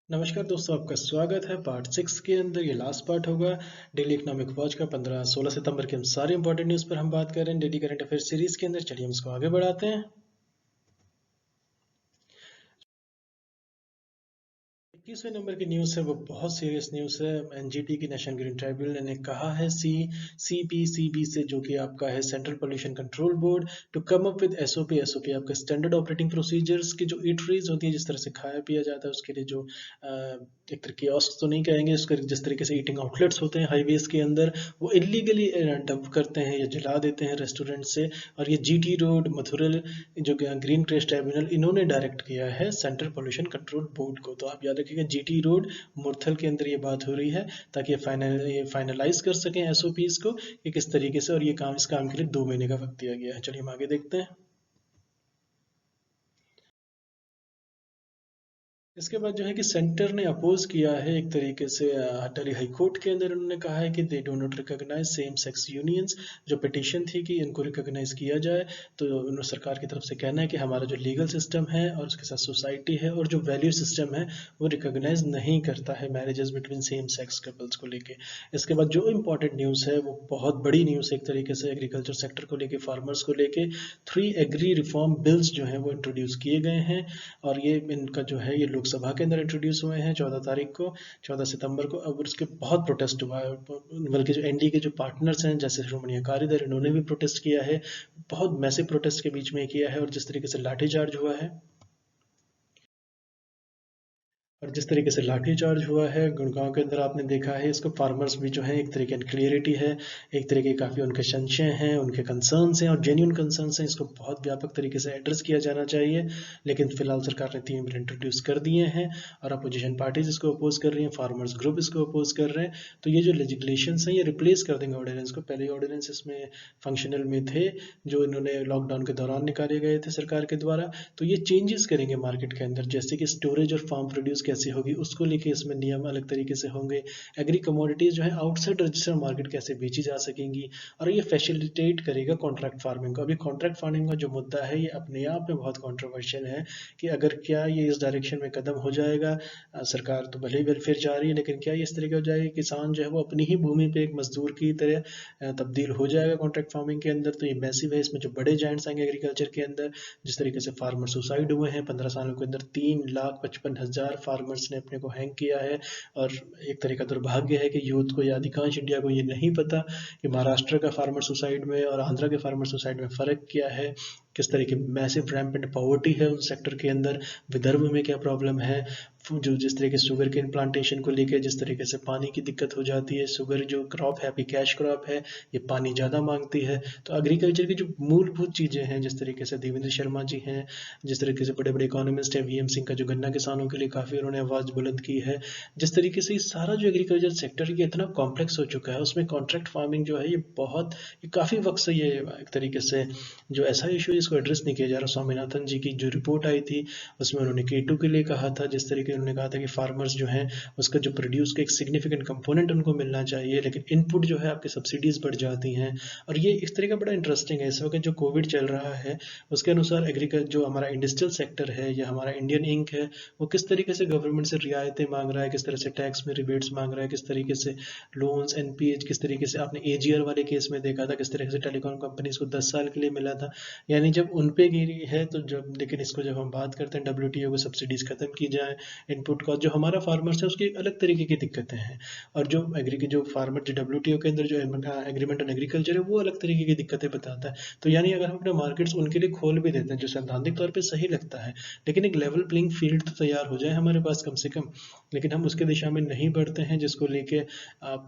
नमस्कार दोस्तों, आपका स्वागत है पार्ट 6 के अंदर। ये लास्ट पार्ट होगा डेली इकोनॉमिक वॉच का। 15-16 सितंबर के हम सारे इंपॉर्टेंट न्यूज़ पर हम बात कर रहे हैं डेली करंट अफेयर सीरीज के अंदर। चलिए हम इसको आगे बढ़ाते हैं। 21वें नंबर की न्यूज़ है वो बहुत सीरियस न्यूज़ है। एनजीटी की नेशनल ग्रीन ट्राइब्यूनल ने कहा है सीपीसीबी से, जो कि आपका है central pollution control board, to come up with SOP आपका स्टैंडर्ड ऑपरेटिंग प्रोसीजर्स की जो ईटरीज होती है, जिस तरह से खाया पिया जाता है उसके लिए जो एक तरह कियोस्क तो नहीं कहेंगे उसके, जिस तरीके से ईटिंग आउटलेट्स होते हैं हाईवेज के अंदर, वो इलीगली डंप करते हैं या जला देते हैं रेस्टोरेंट से। और ये जीटी रोड, मथुरल, जो ग्रीन क्रेस्ट ट्राइब्यूनल, इन्होंने डायरेक्ट किया है सेंट्रल पोल्यूशन कंट्रोल बोर्ड को। तो आप याद रखिएगा, जीटी रोड मुरथल के अंदर ये बात हो रही है, ताकि ये फाइनलाइज कर सकें एसओपीज को कि किस तरीके से। और ये काम, इस काम के लिए 2 महीने का वक्त दिया गया है। चलिए हम आगे देखते हैं। इसके बाद जो है कि सेंटर ने अपोज किया है एक तरीके से दिल्ली हाई कोर्ट के अंदर। उन्होंने कहा है कि they do not recognise same sex unions. जो पिटीशन थी कि इनको रिकॉग्नाइज किया जाए, तो उन्होंने सरकार की तरफ से कहना है कि हमारा जो लीगल सिस्टम है और उसके साथ सोसाइटी है और जो वैल्यू सिस्टम है, वो रिकॉग्नाइज नहीं करता है marriages between same sex couples को लेके। इसके बाद जो इम्पोर्टेंट न्यूज़ है वो बहुत बड़ी न्यूज़ है एक तरीके से एग्रीकल्चर सेक्टर को लेके, फार्मर्स को लेके। 3 एग्री रिफॉर्म बिल्स जो हैं वो इंट्रोड्यूस किए गए हैं। और ये इनका जो है ये लोकसभा के अंदर इंट्रोड्यूस हुए हैं 14 तारीख को, 14 सितंबर को। अब उसके बहुत प्रोटेस्ट हुआ है, बल्कि जो एनडीए के जो पार्टनर्स हैं जैसे श्रोमणी अकाली दल, इन्होंने भी प्रोटेस्ट किया है। बहुत मैसिव प्रोटेस्ट के बीच में किया है। और जिस तरीके से लाठीचार्ज हुआ है, और जिस तरीके से लाठीचार्ज हुआ है गुड़गांव के अंदर, आपने देखा है इसको। फार्मर्स भी जो है एक तरीके की क्लियरिटी है, एक तरीके काफ़ी उनके संशय हैं, उनके कंसर्न्स हैं और जेन्यून कंसर्न्स हैं। इसको बहुत व्यापक तरीके से एड्रेस किया जाना चाहिए। लेकिन फिलहाल सरकार ने 3 बिल इंट्रोड्यूस कर दिए हैं और अपोजिशन पार्टीज इसको अपोज कर रही हैं, फार्मर्स ग्रुप इसको अपोज कर रहे हैं। तो ये जो लेजिस्लेशन है ये रिप्लेस कर देंगे ऑर्डिनेंस को। पहले ऑर्डिनेंस इसमें फंक्शनल में थे, जो इन्होंने लॉकडाउन के दौरान निकाले गए थे सरकार के द्वारा। तो ये चेंजेस करेंगे मार्केट के अंदर, जैसे कि स्टोरेज और फार्म प्रोड्यूस कैसे होगी उसको लेके इसमें नियम अलग तरीके से होंगे। एग्री कमोडिटीज जो है आउटसाइड रजिस्टर मार्केट कैसे बेची जा सकेंगी। और ये फैसिलिटेट करेगा कॉन्ट्रैक्ट फार्मिंग को। अभी कॉन्ट्रैक्ट फार्मिंग का जो मुद्दा है ये अपने आप में बहुत कॉन्ट्रोवर्शियल है, कि अगर क्या ये इस डायरेक्शन में कदम हो जाएगा। सरकार तो भले ही वेलफेयर चाह रही है, लेकिन क्या ये इस तरीके हो जाएगा कि किसान जो है वो अपनी ही भूमि पे एक मजदूर की तरह तब्दील हो जाएगा कॉन्ट्रैक्ट फार्मिंग के अंदर। तो ये मैसिव है, इसमें जो बड़े जायंट्स आएंगे एग्रीकल्चर के अंदर। जिस तरीके से फार्मर सुसाइड हुए हैं 15 सालों के अंदर, 3,55,000 फार्मर्स ने अपने को हैंग किया है। और एक तरह का दुर्भाग्य है कि यूथ को या अधिकांश इंडिया को ये नहीं पता कि महाराष्ट्र का फार्मर सुसाइड में और आंध्रा के फार्मर सुसाइड में फ़र्क क्या है, किस तरह की मैसिव रैम्पेंट पॉवर्टी है उस सेक्टर के अंदर, विदर्भ में क्या प्रॉब्लम है, जो जिस तरीके से शुगर केन प्लांटेशन को लेकर जिस तरीके से पानी की दिक्कत हो जाती है। शुगर जो क्रॉप है, आपकी कैश क्रॉप है, ये पानी ज़्यादा मांगती है। तो एग्रीकल्चर की जो मूलभूत चीज़ें हैं, जिस तरीके से देवेंद्र शर्मा जी हैं, जिस तरीके से बड़े बड़े इकोनॉमिस्ट हैं, वीएम सिंह का जो गन्ना किसानों के लिए काफ़ी उन्होंने आवाज़ बुलंद की है। जिस तरीके से ये सारा जो एग्रीकल्चर सेक्टर ये इतना कॉम्प्लेक्स हो चुका है, उसमें कॉन्ट्रैक्ट फार्मिंग जो है ये काफ़ी वक्त से ये एक तरीके से जो ऐसा इशू है इसको एड्रेस नहीं किया जा रहा। स्वामीनाथन जी की जो रिपोर्ट आई थी उसमें उन्होंने K2 के लिए कहा था, जिस तरीके उन्होंने कहा था कि फार्मर्स जो हैं उसका जो प्रोड्यूस का एक सिग्निफिकेंट कंपोनेंट उनको मिलना चाहिए, लेकिन इनपुट जो है आपकी सब्सिडीज बढ़ जाती हैं। और ये इस तरह का बड़ा इंटरेस्टिंग है। इस वक्त जो कोविड चल रहा है उसके अनुसार एग्रीकल्चर जो हमारा इंडस्ट्रियल सेक्टर है या हमारा इंडियन इंक है, वो किस तरीके से गवर्नमेंट से रियायतें मांग रहा है, किस तरह से टैक्स में रिबेट्स मांग रहा है, किस तरीके से लोन्स एनपीएच, किस तरीके से आपने एजीआर वाले केस में देखा था किस तरह से टेलीकॉम कंपनीज को 10 साल के लिए मिला था। यानी जब उन पे गिरी है तो जब, लेकिन इसको जब हम बात करते हैं डब्ल्यूटीओ को सब्सिडीज खत्म की जाए, इनपुट कॉस्ट जो हमारा फार्मर्स है उसकी एक अलग तरीके की दिक्कतें हैं। और जो एग्री के जो फार्मर जो डब्ल्यूटीओ के अंदर जो एग्रीमेंट ऑन एग्रीकल्चर है वो अलग तरीके की दिक्कतें बताता है। तो यानी अगर हम अपने मार्केट्स उनके लिए खोल भी देते हैं, जो सैद्धांतिक तौर पर सही लगता है, लेकिन एक लेवल प्लेइंग फील्ड तो तैयार हो जाए हमारे पास कम से कम, लेकिन हम उसके दिशा में नहीं बढ़ते हैं, जिसको लेके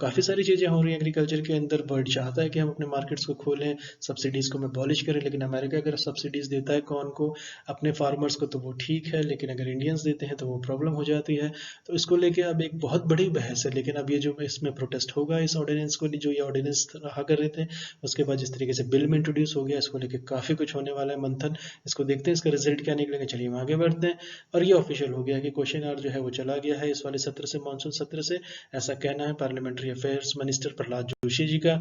काफ़ी सारी चीज़ें हो रही हैं एग्रीकल्चर के अंदर। वर्ल्ड चाहता है कि हम अपने मार्केट्स को खोलें, सब्सिडीज़ को हम अबॉलिश करें, लेकिन अमेरिका अगर सब्सिडीज़ देता है कौन को, अपने फार्मर्स को, तो वो ठीक है, लेकिन अगर इंडियंस देते हैं तो वो प्रॉब्लम हो जाती है। तो इसको लेके अब एक बहुत बड़ी बहस है। लेकिन अब ये जो इसमें प्रोटेस्ट होगा इस ऑर्डिनेंस को, जो ये ऑर्डिनेंस रहा कर रहे थे, उसके बाद जिस तरीके से बिल में इंट्रोड्यूस हो गया, इसको लेके काफ़ी कुछ होने वाला है मंथन। इसको देखते हैं इसका रिजल्ट क्या निकलेगा। चलिए हम आगे बढ़ते हैं। और ये ऑफिशियल हो गया कि क्वेश्चन आवर जो है वो चला गया है इस वाले सत्र से, मानसून सत्र से। ऐसा कहना है parliamentary affairs minister Pralhad Joshi ji का।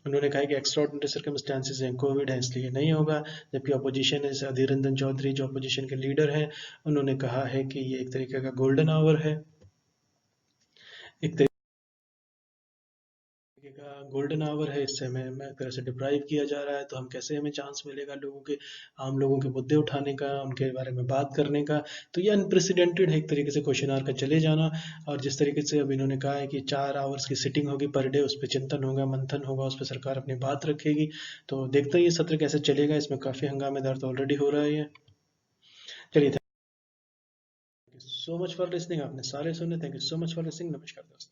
उन्होंने कहा कि एक्स्ट्राऑर्डिनरी सर्कमस्टेंसेस हैं, कोविड है, इसलिए नहीं होगा। जबकि अपोजिशन है, अधीर रंजन चौधरी जो अपोजिशन के लीडर हैं, उन्होंने कहा है कि ये एक तरीके का गोल्डन आवर है। एक तरीके का गोल्डन आवर है, इससे हमें एक तरह से डिप्राइव किया जा रहा है, तो हम कैसे, हमें चांस मिलेगा लोगों के, आम लोगों के मुद्दे उठाने का, उनके बारे में बात करने का। तो ये अनप्रेसिडेंटेड है एक तरीके से क्वेश्चन आवर का चले जाना। और जिस तरीके से अब इन्होंने कहा है कि 4 आवर्स की सिटिंग होगी पर डे, उस पर चिंतन होगा, मंथन होगा, उस पर सरकार अपनी बात रखेगी। तो देखते हैं ये सत्र कैसे चलेगा, इसमें काफ़ी हंगामेदार तो ऑलरेडी हो रहा है ये। चलिए, thank you so much for listening. आपने सारे सुने, thank you so much for listening. नमस्कार दोस्तों।